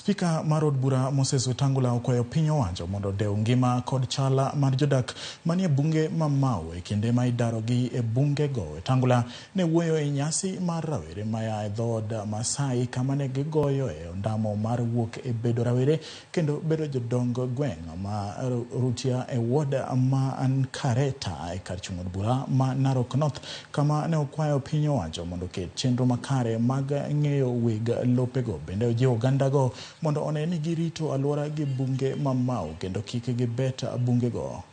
Spika mar od bura Moses Wetangula okwayo piny owacho mondo dew ngima kod chala mar jodak manie bunge mamau e kinde ma idarogi e bunge go. Wetangula ne wuoyo e nyasi mar rawere maya e dhood Masai kama ne gigoyo e ondamo mar wuok e bedo rawere kendo bedo jodong gweng' ma Rutia e ward ma Ingeresa e kar chung' od bura ma Narok North, kama ne okwayo piny owacho mondo ket chenro makare mag ng'eyo weg lopego. Bende ojiwo oganda go mondo one ni girito alwora gi bunge mamau kendo kik gibet bunge go.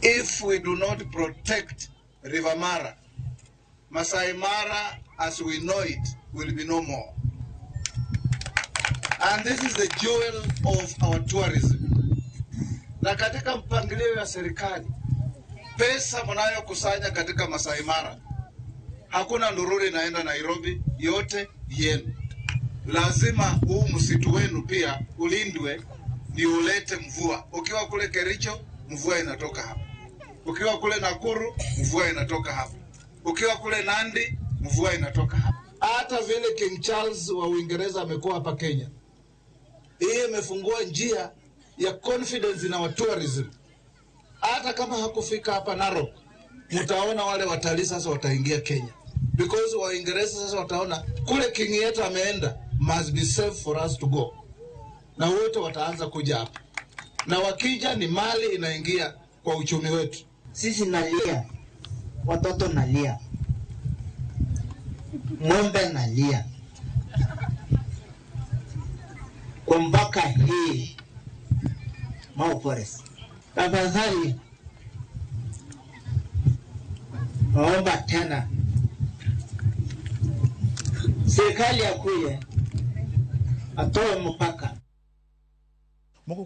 If we do not protect River Mara, Masai Mara as we know it will be no more. And this is the jewel of our tourism. Na katika mpangilio ya serikali, pesa mnayokusanya katika Masai Mara, hakuna ndururi naenda Nairobi, yote yenu. Lazima huu msitu wenu pia ulindwe ndio ulete mvua. Ukiwa kule Kericho, mvua inatoka hapa. Ukiwa kule Nakuru, mvua inatoka hapa. Ukiwa kule Nandi, mvua inatoka hapa. Hata vile King Charles wa Ingeresa amekuwa hapa Kenya. Hii imefungua njia ya confidence na tourism. Hata kama hakufika hapa Narok, mtaona wale watalii sasa wataingia Kenya. Because wa Ingeresa sasa wataona kule king yetu ameenda, must be safe for us to go. Na wote wataanza kuja hapa. Na wakija ni mali inaingia kwa uchumi wetu. Sisi nalia, watoto nalia, ng'ombe nalia. Kwa mpaka hii Mau Forest, tafadhali naomba tena serikali ya kuye atoe mpaka